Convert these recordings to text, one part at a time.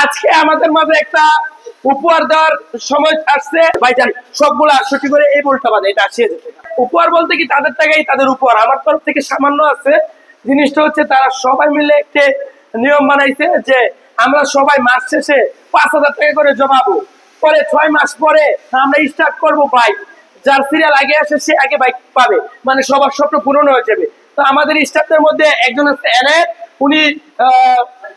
আজকে আমাদের মাঝে একটা উপহার দেওয়ার সময় আসছে ভাইজান, সবগুলো 68 করে এই বলটা বাদে এটা 80,000 টাকা উপহার। বলতে কি তাদের টাকাই তাদের উপহার, আমার তরফ থেকে সামান্য আছে। জিনিসটা হচ্ছে তারা সবাই মিলে একটা নিয়ম বানাইছে যে আমরা সবাই মাস শেষে 5,000 টাকা করে জমাবো, পরে 6 মাস পরে আমরা স্টার্ট করব বাইক। যার সিরিয়াল আগে আসে সে আগে বাইক পাবে, মানে সবার স্বপ্ন পূরণ হয়ে যাবে। তো আমাদের স্টাফদের মধ্যে একজন আছে এনায়েত, উনি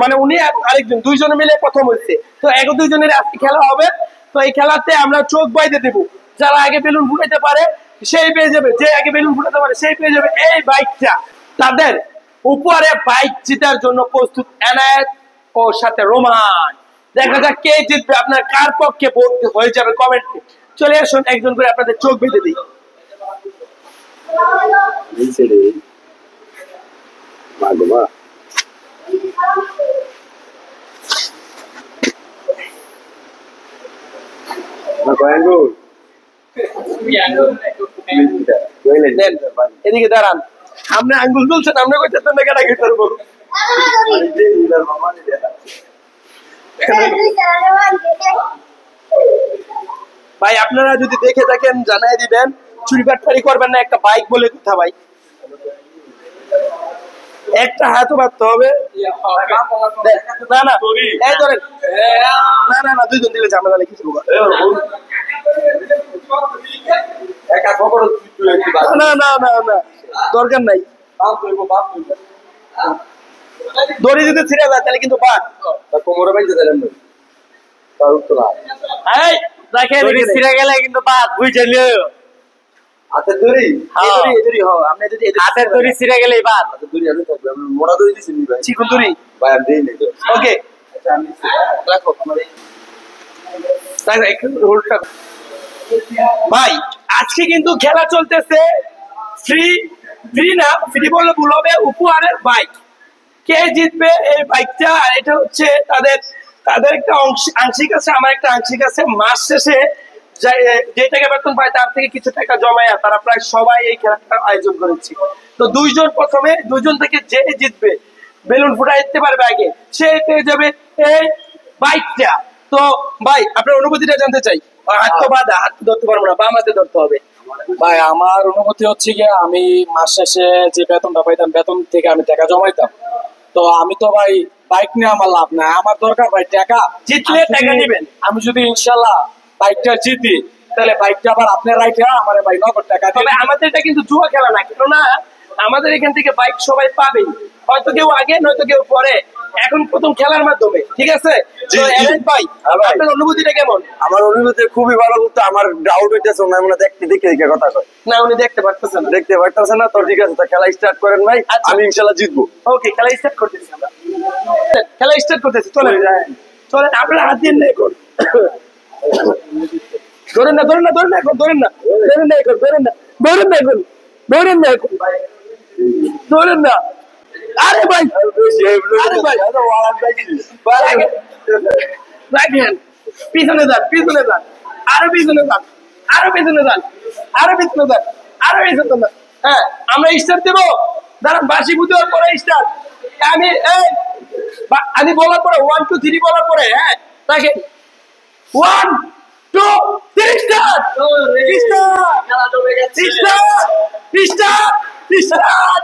মানে উনি আরেকজন, দুইজনে মিলে প্রথম হচ্ছে। তো এক দুইজনের আজকে খেলা হবে। তো এই খেলাতে আমরা চোখ বাইতে দেবো, যারা আগে বেলুন ফুটাতে পারে সেই পেয়ে যাবে, যে আগে বেলুন ফুটাতে পারে সেই পেয়ে যাবে এই বাইকটা। তাদের উপরে বাইক জিতার জন্য প্রস্তুত এনায়েত ও সাথে রোমান। দেখা যাক কে জিতবে, আপনার কার পক্ষে ভোট হয়ে যাবে কমেন্টে। চলে আসুন একজন করে আপনাদের চোখ বেঁধে দিই। এদিকে দাঁড়ান, আপনি আঙ্গুল তুলছেন, আমরা কইতেছেন না কেন কি করবো। ভাই আপনারা যদি দেখে থাকেন জানাই দিবেন, চুরি বাটপারি করবেন না। একটা বাইক বলে কথা ভাই, একটা হাত বাঁধতে হবে। না না এই ধরেন, না না না দুইজন দিলে ঝামেলা লিখে দেবো। না না না না দরকার নাই, দড়ি যদি ছিঁড়ে যায় তাহলে কিন্তু বাদ কোমরে বাইতে দিলেন না। দেখেন ছিঁড়ে গেলে কিন্তু বাদ বুঝে নিও। হাতের দড়ি, এই দড়ি হও, আপনি যদি হাতের দড়ি ছিঁড়ে গেলেই বাদ। হাতের দড়ি আমি থাকবে, আমি মোড়া দড়ি দিছি ভাই, চিকন দড়ি ভাই আমি দেই নাই। ওকে রাখো আমারে, তাই একটু হোল্ডটা। ভাই আজকে কিন্তু খেলা চলতেছে ফ্রি না, ফ্রি বলে ভুল হবে, উপহারের বাইক। কে জিতবে এই বাইকটা? এটা হচ্ছে তাদের একটা আংশিক আছে, আমার একটা আংশিক আছে। মাস শেষে যে টাকা বেতন পায় তার থেকে কিছু টাকা জমায় তারা প্রায় সবাই এই খেলাটার আয়োজন করেছে। তো দুইজন থেকে যে জিতবে, বেলুন ফুটাই দিতে পারবে আগে, সে পেয়ে যাবে এই বাইকটা। তো ভাই আপনার অনুভূতিটা জানতে চাই। হাত তো বাঁধা, হাত ধরতে পারবো না, বাম হাতে ধরতে হবে। ভাই আমার অনুভূতি হচ্ছে কি, আমি মাস শেষে যে বেতনটা পাইতাম, বেতন থেকে আমি টাকা জমাইতাম। তো আমি তো ভাই বাইক নিয়ে আমার লাভ নাই, আমার দরকার ভাই টাকা। জিতলে টাকা নেবেন। আমি যদি ইনশাল্লাহ বাইকটা জিতি, তাহলে বাইকটা আবার আপনার রাইটে আমার ভাই নগদ টাকা। তবে আমাদের এটা কিন্তু জুয়া খেলা না, কেননা আমাদের এখান থেকে বাইক সবাই পাবে, হয়তো কেউ আগে নয়তো কেউ পরে। এখন প্রথম খেলার মাধ্যমে, ঠিক আছে ভাই, আপনার অনুভূতিটা কেমন? আমার অনুভূতি খুবই ভালো, কিন্তু আমার ডাউট হইতেছে না, আমরা দেখতে দেখে কথা কয় না, উনি দেখতে পারতেছেন না। তো ঠিক আছে, খেলা স্টার্ট করেন ভাই, আমি ইনশাল্লাহ জিতবো। ওকে খেলা স্টার্ট করতেছি আমরা, খেলা স্টার্ট করতেছি। চলেন চলেন, আপনারা হাত দিয়ে না এখন, ধরেন না ধরেন না ধরেন না এখন, ধরেন না ধরেন না এখন, ধরেন না ধরেন না এখন, ধরেন না এখন, ধরেন না। আরে ভাই আরে ভাই রাখেন, পিছনে যান পিছনে যান, আরো পিছনে যান, আরো পিছনে যান, আরো পিছনে যান, আরো পিছনে যান। হ্যাঁ আমরা স্টার্ট দেবো, দাঁড়ান বাসি বুঝার পরে স্টার্ট। আমি বলার পরে 1 2 3 বলার পরে, হ্যাঁ রাখেন 1 2 3 স্টার্ট। খেলা জমে গেছে, স্টার্ট স্টার্ট স্টার্ট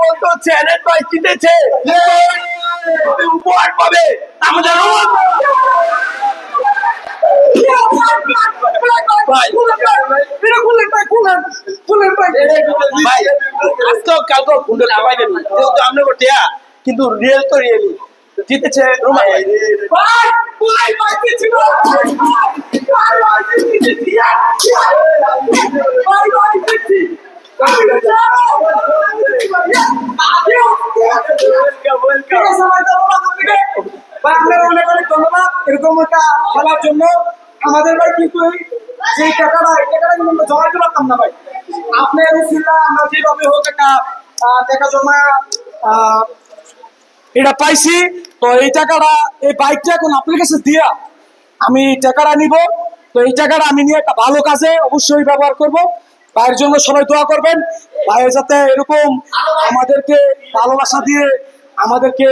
বলতে হচ্ছে ভাই জিতেছে, উপহার পাবে আমাদের ভাই ভাই আজকেও কালকেও কুন্ডল পাইবেন না যেহেতু আপনি টিয়া কিন্তু রিয়েল তো রিয়েলি জিতেছে রুমা ভাই আপনারা অনেক অনেক ধন্যবাদ এরকম একটা খেলার জন্য। আমাদের ভাই কিন্তু যে টাকাটা এই টাকাটা কিন্তু আমরা জমাইতে পারতাম না ভাই। আপনার উচিলা আমরা যেভাবে হোক একটা টাকা জমা এটা পাইছি। তো এই টাকাটা এই বাইকটা এখন আপনার কাছে দিয়া আমি টাকাটা নিব। তো এই টাকাটা আমি নিয়ে একটা ভালো কাজে অবশ্যই ব্যবহার করব। ভাইয়ের জন্য সবাই দোয়া করবেন, ভাইয়ের যাতে এরকম আমাদেরকে ভালোবাসা দিয়ে আমাদেরকে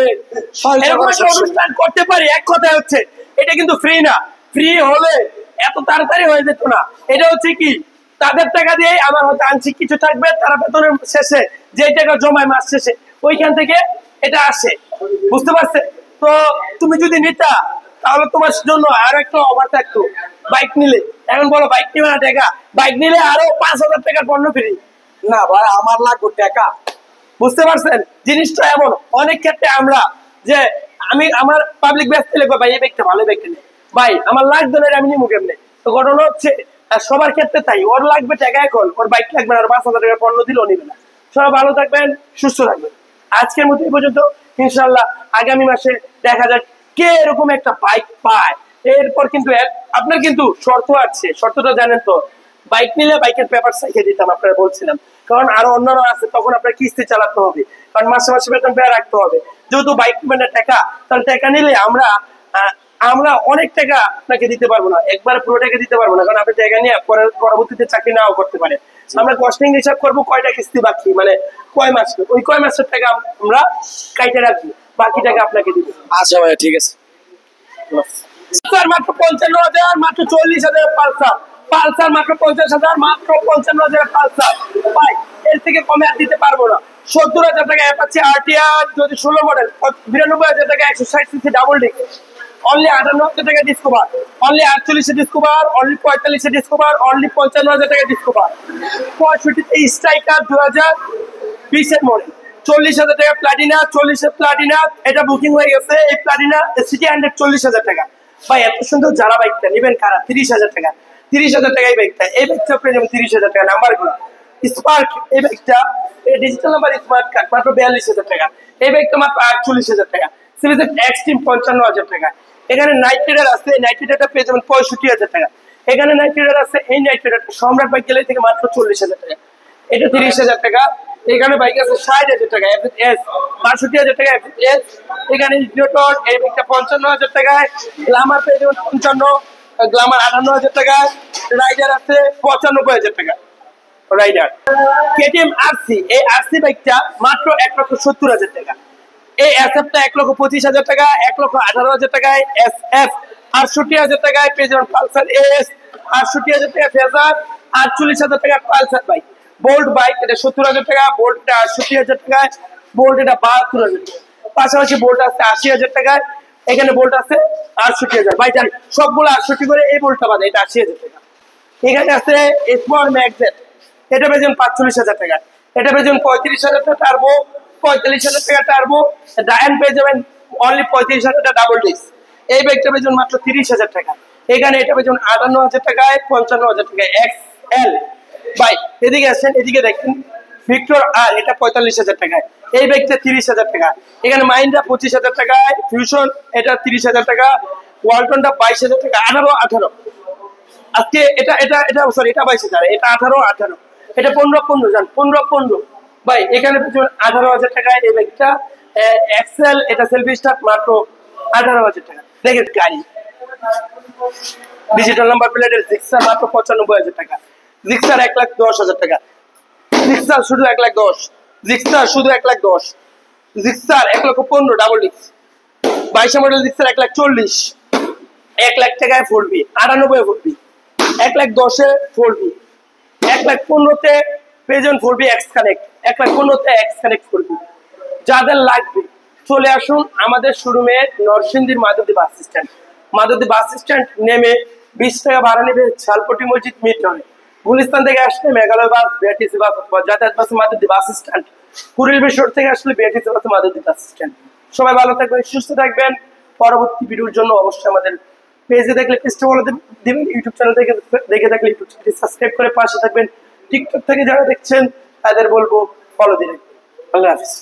এরকম একটা অনুষ্ঠান করতে পারি। এক কথায় হচ্ছে এটা কিন্তু ফ্রি না, ফ্রি হলে এত তাড়াতাড়ি হয়ে যেত না। এটা হচ্ছে কি তাদের টাকা দিয়ে আমার হয়তো আংশিক কিছু থাকবে, তারা বেতনের শেষে যে টাকা জমায় মাস শেষে ওইখান থেকে এটা আসে, বুঝতে পারছে? তো তুমি যদি নিতা তাহলে তোমার জন্য আরো একটা অফার থাকতো। বাইক নিলে এখন বলো বাইক নিবে না টাকা, বাইক নিলে আরো 5,000 টাকার পণ্য ফ্রি। না ভাই আমার লাগবে টাকা, বুঝতে পারছেন? জিনিসটা এমন অনেক ক্ষেত্রে আমরা যে আমি আমার পাবলিক ব্যস্ত লিখবো ভাই এই ব্যক্তি ভালো ব্যক্তি নেই ভাই আমার লাগবে না আমি নিমু কেমনে। তো ঘটনা হচ্ছে সবার ক্ষেত্রে তাই, ওর লাগবে টাকা এখন, ওর বাইক লাগবে না, আর 5,000 টাকার পণ্য দিলেও নিবে না। সবাই ভালো থাকবেন, সুস্থ থাকবেন। আজকের মতো এই পর্যন্ত। ইনশাল্লাহ আগামী মাসে দেখা যাক কে এরকম একটা বাইক পায়। এরপর কিন্তু আপনার কিন্তু শর্ত আছে, শর্তটা জানেন তো? বাইক নিলে বাইকের পেপার সাইকেল দিতাম আপনারা বলছিলাম, কারণ আরো অন্যান্য আছে তখন আপনার কিস্তি চালাতে হবে, কারণ মাসে মাসে বেতন পেয়ে রাখতে হবে। যেহেতু বাইক মানে টাকা, তাহলে টাকা নিলে আমরা অনেক টাকা আপনাকে দিতে পারবো না, একবার পুরো টাকা দিতে পারবো না, কারণ আপনি টাকা নিয়ে পরবর্তীতে চাকরি নাও করতে পারে। আমরা কস্টিং হিসাব করবো কয়টা কিস্তি বাকি, মানে কয় মাস, ওই কয় মাসের টাকা আমরা কাইটে রাখবো, বাকি টাকা আপনাকে দিব। আচ্ছা ভাই ঠিক আছে। স্যার মাত্র 55,000, মাত্র 40,000 পালসার, পালসার মাত্র 50,000, মাত্র 55,000 পালসার। ভাই এর থেকে কমে আর দিতে পারবো না। 70,000 টাকা অ্যাপাচি আরটিআর যদি 16 মডেল, 92,000 টাকা 160 সিসি ডাবল ডিক, অনলি 58,000 টাকা discover, only 48 discover, only 45 discover, only 55,000 টাকা ডিসকভার, 65 স্ট্রাইকার 2020 এর মডেল, 40,000 টাকা প্লাটিনা, 40 প্লাটিনা এটা বুকিং হয়ে গেছে। এই প্লাটিনা সিটি 100 40,000 টাকা। ভাই এত সুন্দর যারা বাইকটা নেবেন কারা, 30,000 টাকা, 30,000 টাকা এই বাইকটা, এই বাইকটা আপনি যেমন 30,000 টাকা। নাম্বার গুলো স্পার্ক, এই বাইকটা ডিজিটাল নাম্বার স্মার্ট কার্ড মাত্র 42,000 টাকা, এই বাইকটা মাত্র 48,000 টাকা। সিরিজের এক্সট্রিম 55,000 টাকা। এখানে নাইট রাইডার আছে, নাইট রাইডারটা পেয়ে যাবেন 65,000 টাকা। এখানে নাইট রাইডার আছে, এই নাইট রাইডারটা সম্রাট বাইক গেলে থেকে মাত্র 40,000 টাকা, এটা 30,000 টাকা। এখানে বাইক আছে 60,000 টাকা এস, 62,000 টাকা এস। এখানে ইগনিটর এই বাইকটা 55,000 টাকায়, গ্লামার পেয়ে যাবেন 55, গ্লামার 58,000 টাকায়। রাইডার আছে 95,000 টাকা রাইডার। কেটিএম আরসি, এই আরসি বাইকটা মাত্র 1,70,000 টাকা। এই এসএফটা 1,25,000 টাকা, 1,18,000 টাকায়। এস এফ 68,000 টাকায় পেয়ে যাবেন। পালসার এস 68,000 টাকা ফেজার, 48,000 টাকা পালসার বাইক। বোল্ট বাইক এটা 70,000 টাকা, বোল্টটা 68,000 টাকায়, বোল্ট এটা 72,000 টাকা। পাশাপাশি বোল্ট আছে 80,000 টাকায়, এখানে বোল্ট আছে 68,000। ভাই জান সবগুলো 68 করে, এই বোল্টটা বাদে এটা 80,000 টাকা। এখানে আছে স্মল ম্যাগজেট, এটা পেয়েছেন 45,000 টাকা, এটা পেয়েছেন 35,000 টাকা টার্বো, 45,000 টাকা টার্বো। ডায়ান পেয়ে যাবেন অনলি 35,000 টাকা ডাবল ডিস্ক। এই বাইকটা পেয়েছেন মাত্র 30,000 টাকা। এখানে এটা পেয়েছেন 58,000 টাকায়, 55,000 টাকায় এক্সএল। ভাই এদিকে আসেন, এদিকে দেখেন ভিক্টর আর, এটা 45,000 টাকায়, এই বাইকটা 30,000 টাকা। এখানে মাইন্ডা 25,000 টাকায়, ফিউশন এটা 30,000 টাকা, ওয়ালটনটা 22,000 টাকা। 18 আজকে এটা এটা এটা সরি এটা 22,000, এটা 18 এটা 15 জান 15। ভাই এখানে 18,000 টাকায় এই বাইকটা এক্সেল, এটা সেলফি স্টার্ট মাত্র 18,000 টাকা। দেখেন গাড়ি ডিজিটাল নাম্বার প্লেটের জিক্সার মাত্র 95,000 টাকা, জিক্সার 1,10,000 টাকা, জিক্সার শুধু 1,10,000, জিক্সার শুধু 1,10,000, Gixxer 1,15,000 double disc. 22 model Gixxer 1,40,000, 1 lakh টাকায় 4B 98 4B, 1,10,000 4B, 1,15,000 পেজন 4B x connect, 1,15,000 x connect 4B। যাদের লাগবে চলে আসুন আমাদের শোরুমে, নরসিংদীর Madhabdi bus stand, Madhabdi bus stand নেমে 20 টাকা ভাড়া নেবে শালপট্টি মসজিদ মিট হয়। গুলিস্তান থেকে আসলে মেঘালয় বাস, বিআরটিসি বাস অথবা যাতায়াত বাসে মাধবদী বাস স্ট্যান্ড, কুড়িল বেশর থেকে আসলে বিআরটিসি বাসে মাধবদী বাস স্ট্যান্ড। সবাই ভালো থাকবেন, সুস্থ থাকবেন। পরবর্তী ভিডিওর জন্য অবশ্যই আমাদের পেজে দেখলে পেজটা ফলো দিবেন, ইউটিউব চ্যানেল থেকে দেখে থাকলে ইউটিউব চ্যানেলটি সাবস্ক্রাইব করে পাশে থাকবেন। টিকটক থেকে যারা দেখছেন তাদের বলবো ফলো দিন। আল্লাহ হাফিজ।